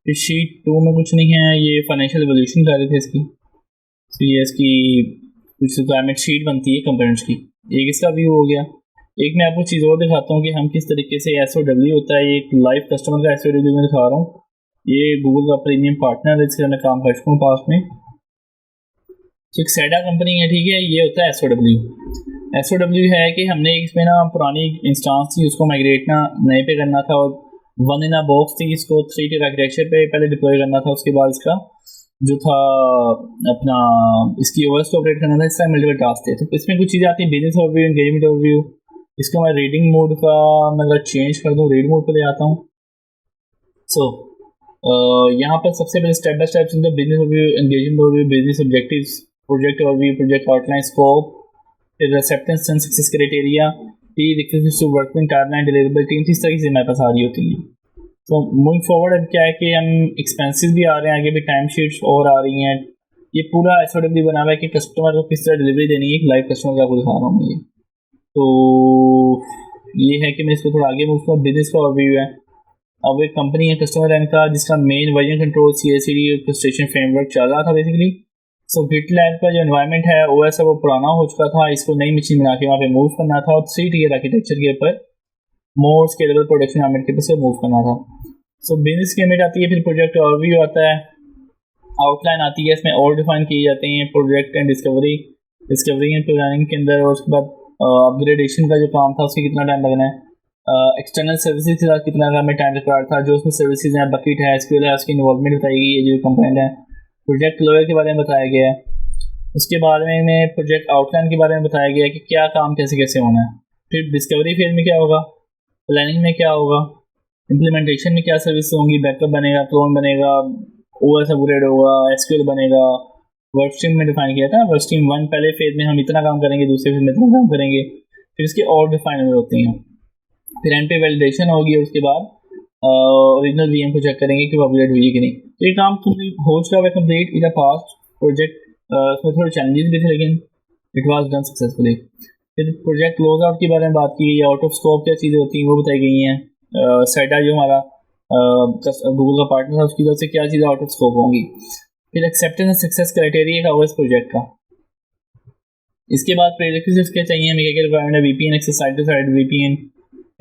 फिर शीट 2 में कुछ नहीं है, ये फाइनेंशियल एवोल्यूशन कर रहे थे इसकी। तो ये इसकी कुछ रिक्वायरमेंट शीट बनती है कंपोनेंट्स की। एक इसका व्यू हो गया। एक मैं आपको चीज़ और दिखाता हूँ कि हम किस तरीके से SOW होता है। एक लाइव कस्टमर का SOW में दिखा रहा हूँ। ये गूगल का प्रीमियम पार्टनर है, इसके मैं काम कर चुका हूँ पास में। एक सेडा कंपनी है, ठीक है। ये होता है SOW है कि हमने इसमें ना पुरानी इंस्टांस थी उसको माइग्रेट ना नए पे करना था, और 1 in a box थी, इसको 3 आर्किटेक्चर पे पहले डिप्लॉय करना था। उसके बाद इसका जो था अपना इसकी OS को ऑपरेट करना था। इस तरह मल्टीपल टास्क थे। तो इसमें कुछ चीज़ें आती हैं, बिजनेस ओवरव्यू, एंगेजमेंट ओवरव्यू। इसको मैं रीडिंग मोड का मतलब चेंज कर दूँ, रीड मोड पे ले आता हूँ। सो यहाँ पर सबसे पहले step by step business overview, engagement overview, business objectives, project overview, project outline, scope, फिर acceptance and success criteria, request to working timeline, deliverability. इस तरह की चीज़ें हमारे पास आ रही होती हैं। तो मूविंग फॉरवर्ड अब क्या है कि हम एक्सपेंसेस भी आ रहे हैं, आगे भी टाइम शीट्स और आ रही हैं। ये पूरा SOW बना हुआ है कि कस्टमर को किस तरह डिलीवरी देनी है। एक लाइव कस्टमर का आपको दिखा रहा हूँ ये। तो ये है कि मैं इसको थोड़ा आगे मूव करूँ। बिजनेस का ओवरव्यू है। अब एक कंपनी है कस्टमर रैंक का जिसका main version control CI/CD orchestration framework चल रहा था बेसिकली। सो गिटलैब का जो एनवायरनमेंट है ओएस है वो पुराना हो चुका था, इसको नई मशीन बना के वहाँ पे मूव करना था और 3 टियर आर्किटेक्चर के ऊपर मोर स्केलेबल प्रोडक्शन एनवायरनमेंट के ऊपर से मूव करना था। सो बिजनेस स्कीमेट आती है, फिर प्रोजेक्ट ओवरव्यू आता है, आउटलाइन आती है, इसमें और डिफाइन किए जाते हैं project and discovery and planning के अंदर, और उसके बाद अपग्रेडेशन का जो काम था उसके कितना टाइम लगना है, एक्सटर्नल सर्विसेज के साथ कितना हमें टाइम रिक्वायर्ड था, जो उसमें सर्विसेज हैं, बकेट है, एसक्यूएल है, उसकी इन्वॉल्वमेंट बताई गई है, जो कंपोनेंट है, प्रोजेक्ट लॉयर के बारे में बताया गया है, उसके बारे में प्रोजेक्ट आउटलाइन के बारे में बताया गया है कि क्या काम कैसे कैसे होना है, फिर डिस्कवरी फेज में क्या होगा, प्लानिंग में क्या होगा, इम्प्लीमेंटेशन में क्या सर्विस होंगी, बैकअप बनेगा, क्लोन बनेगा, ओएस अपग्रेड होगा, एसक्यूएल बनेगा, वर्क स्ट्रीम में डिफाइन किया था, वर्क स्ट्रीम 1 पहले फेज में हम इतना काम करेंगे, दूसरे फेज में इतना काम करेंगे, फिर इसके और डिफाइन होती हैं, फिर एंड पे वैलिडेशन होगी, और उसके बाद ओरिजिनल वीएम को चेक करेंगे कि वो अपग्रेड हुई है कि नहीं। तो ये काम हो चुका है complete in the past project, उसमें थोड़े चैलेंजेस भी थे लेकिन इट वाज डन सक्सेसफुली। फिर प्रोजेक्ट क्लोज आउट के बारे में बात की गई, आउट ऑफ स्कोप क्या चीज़ें होती हैं वो बताई गई हैं, सेटा जो हमारा गूगल का पार्टनर था उसकी तरफ से क्या चीज़ें आउट ऑफ स्कोप होंगी, फिर एक्सेप्टेंस एंड सक्सेस क्राइटेरिया का इस प्रोजेक्ट का। इसके बाद प्रीरेक्विजिट्स क्या चाहिए हमें, क्या रिक्वायरमेंट है, VPN access, side to side VPN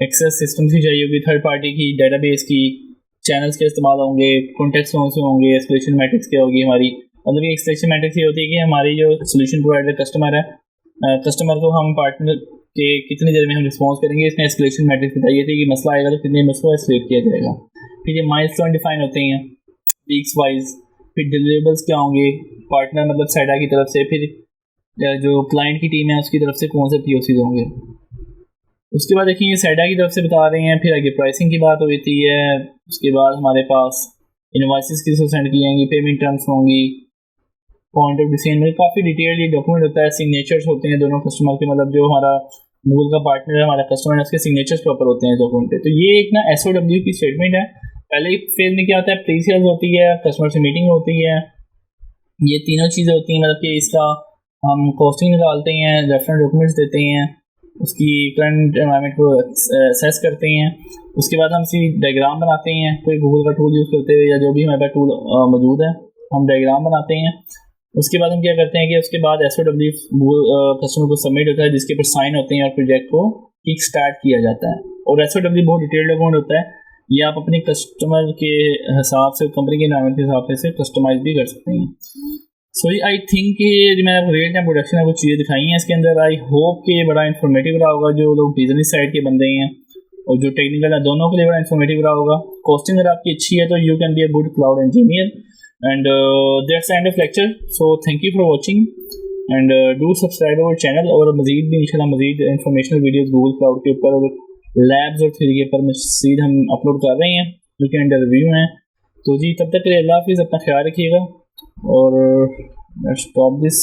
access system की चाहिए होगी, थर्ड पार्टी की, डेटाबेस की, चैनल्स के इस्तेमाल होंगे, कॉन्टेक्स्ट कौन से होंगे, एस्केलेशन मैट्रिक्स क्या होगी हमारी, मतलब ये एस्केलेशन मैट्रिक्स ये होती है कि हमारी जो सोल्यूशन प्रोवाइडर कस्टमर है, कस्टमर को हम पार्टनर के कितनी देर में हम रिस्पॉन्स करेंगे, इसमें एस्केलेशन मैट्रिक्स बताइए थी कि मसला आएगा तो कितने में उसको एस्केलेट किया जाएगा। फिर ये माइलस्टोन डिफाइन होते हैं वीक्स वाइज, फिर डिलीवरेबल्स क्या होंगे पार्टनर मतलब साइडा की तरफ से, फिर जो क्लाइंट की टीम है उसकी तरफ से कौन से पीओसीज होंगे। उसके बाद देखिए ये साइडा की तरफ से बता रहे हैं, फिर आगे प्राइसिंग की बात होती है, उसके बाद हमारे पास इनवॉइसेस किसको सेंड की जाएंगी, पेमेंट टर्म्स होंगी, पॉइंट ऑफ डिसीजन में काफ़ी डिटेल ये डॉक्यूमेंट होता है, सिग्नेचर्स होते हैं दोनों कस्टमर के, मतलब जो हमारा गूगल का पार्टनर है हमारा कस्टमर है उसके सिग्नेचर्स प्रॉपर होते हैं डॉक्यूमेंट पे। तो ये एक ना SOW की स्टेटमेंट है। पहले फेज में क्या होता है, प्री सेल्स होती है, कस्टमर से मीटिंग होती है, ये तीनों चीज़ें होती हैं, मतलब कि इसका हम कॉस्टिंग निकालते हैं, रेफरेंस डॉक्यूमेंट्स देते हैं, उसकी करंट एनवायरनमेंट को असेस करते हैं, उसके बाद हम सी डायग्राम बनाते हैं, कोई गूगल का टूल यूज़ करते हुए या जो भी हमारे पास टूल मौजूद है हम डायग्राम बनाते हैं। उसके बाद हम क्या करते हैं कि उसके बाद SOW कस्टमर को सबमिट होता है जिसके ऊपर साइन होते हैं और प्रोजेक्ट को किक स्टार्ट किया जाता है। और SOW बहुत डिटेल्ड डॉक्यूमेंट होता है, ये आप अपने कस्टमर के हिसाब से, कंपनी के एनवायरनमेंट के हिसाब से कस्टमाइज भी कर सकते हैं। सो आई थिंक कि मैंने आपको रियल टाइम प्रोडक्शन है कुछ चीज़ें दिखाई हैं इसके अंदर। आई होप कि ये बड़ा इन्फॉर्मेटिव रहा होगा, जो लोग बिजनेस साइड के बंदे हैं और जो टेक्निकल है दोनों के लिए बड़ा इन्फॉर्मेटिव रहा होगा। कॉस्टिंग अगर आपकी अच्छी है तो you can be a good cloud engineer and that's the end of lecture. So thank you for watching and do subscribe our channel। और मज़ीद भी इंशाल्लाह मज़ीद इंफॉर्मेशनल वीडियोस गूगल क्लाउड के ऊपर और लैब्स और थ्योरी के ऊपर मज़ीद हम अपलोड कर रहे हैं जो कि अंडर रिव्यू हैं। तो जी तब तक के लिए अल्लाह हाफिज़, अपना ख्याल रखिएगा और स्टॉप दिस।